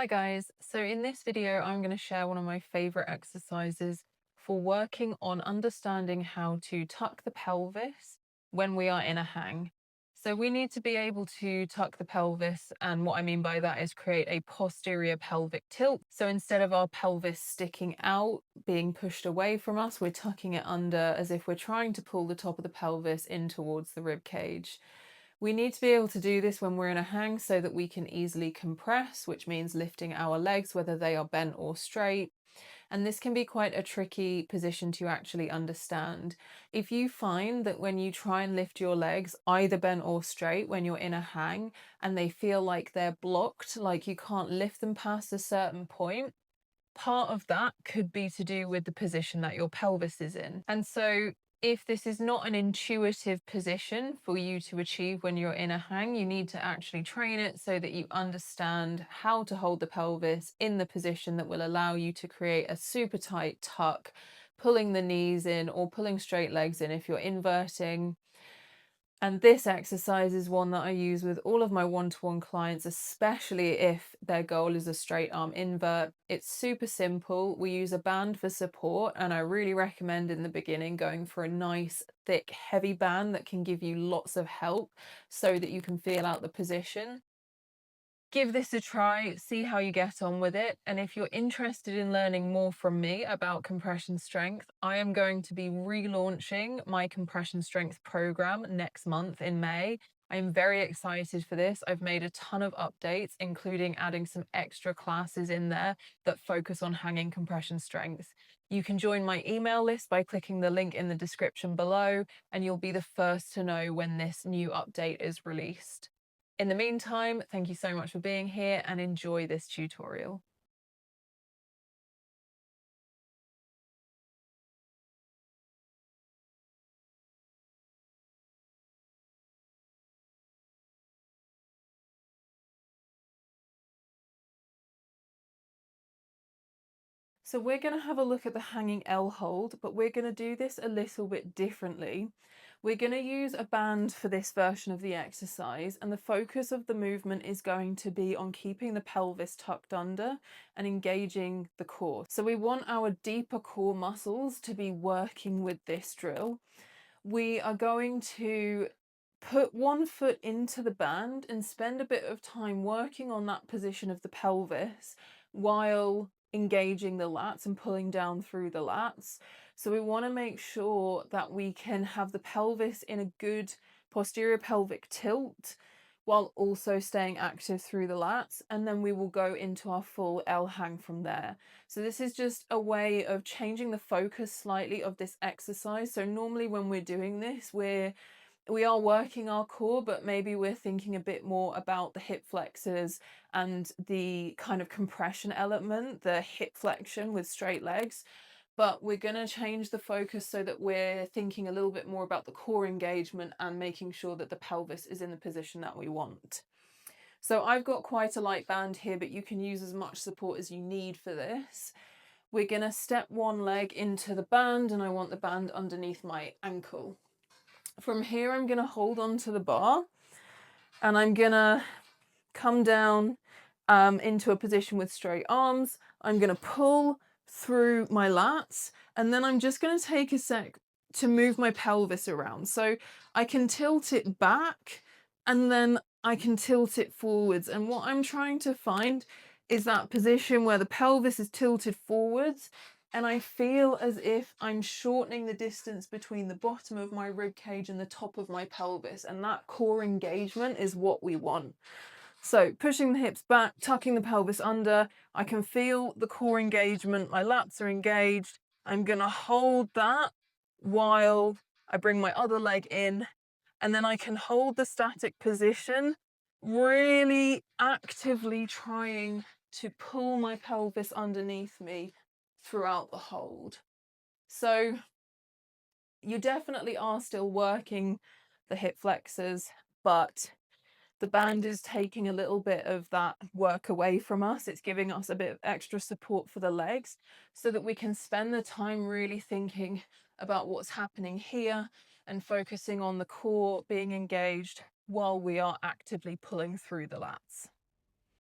Hi guys, so in this video I'm going to share one of my favorite exercises for working on understanding how to tuck the pelvis when we are in a hang. So we need to be able to tuck the pelvis, and what I mean by that is create a posterior pelvic tilt. So instead of our pelvis sticking out, being pushed away from us, we're tucking it under as if we're trying to pull the top of the pelvis in towards the rib cage. We need to be able to do this when we're in a hang so that we can easily compress, which means lifting our legs, whether they are bent or straight. And this can be quite a tricky position to actually understand. If you find that when you try and lift your legs, either bent or straight, when you're in a hang, and they feel like they're blocked, like you can't lift them past a certain point, part of that could be to do with the position that your pelvis is in. And so if this is not an intuitive position for you to achieve when you're in a hang, you need to actually train it so that you understand how to hold the pelvis in the position that will allow you to create a super tight tuck, pulling the knees in or pulling straight legs in if you're inverting. And this exercise is one that I use with all of my one-to-one clients, especially if their goal is a straight arm invert. It's super simple. We use a band for support, and I really recommend in the beginning going for a nice, thick, heavy band that can give you lots of help so that you can feel out the position. Give this a try, see how you get on with it. And if you're interested in learning more from me about compression strength, I am going to be relaunching my compression strength program next month in May. I'm very excited for this. I've made a ton of updates, including adding some extra classes in there that focus on hanging compression strength. You can join my email list by clicking the link in the description below, and you'll be the first to know when this new update is released. In the meantime, thank you so much for being here and enjoy this tutorial. So we're going to have a look at the hanging L hold, but we're going to do this a little bit differently. We're going to use a band for this version of the exercise, and the focus of the movement is going to be on keeping the pelvis tucked under and engaging the core. So we want our deeper core muscles to be working with this drill. We are going to put one foot into the band and spend a bit of time working on that position of the pelvis while engaging the lats and pulling down through the lats. So we want to make sure that we can have the pelvis in a good posterior pelvic tilt while also staying active through the lats, and then we will go into our full L hang from there. So this is just a way of changing the focus slightly of this exercise. So normally when we're doing this, we are working our core, but maybe we're thinking a bit more about the hip flexors and the kind of compression element, the hip flexion with straight legs. But we're going to change the focus so that we're thinking a little bit more about the core engagement and making sure that the pelvis is in the position that we want. So I've got quite a light band here, but you can use as much support as you need for this. We're going to step one leg into the band, and I want the band underneath my ankle. From here, I'm going to hold on to the bar, and I'm going to come down into a position with straight arms. I'm going to pull through my lats, and then I'm just going to take a sec to move my pelvis around. So I can tilt it back, and then I can tilt it forwards. And what I'm trying to find is that position where the pelvis is tilted forwards, and I feel as if I'm shortening the distance between the bottom of my rib cage and the top of my pelvis, and that core engagement is what we want. So pushing the hips back, tucking the pelvis under, I can feel the core engagement, my lats are engaged. I'm gonna hold that while I bring my other leg in, and then I can hold the static position, really actively trying to pull my pelvis underneath me throughout the hold. So you definitely are still working the hip flexors, but the band is taking a little bit of that work away from us. It's giving us a bit of extra support for the legs so that we can spend the time really thinking about what's happening here and focusing on the core being engaged while we are actively pulling through the lats.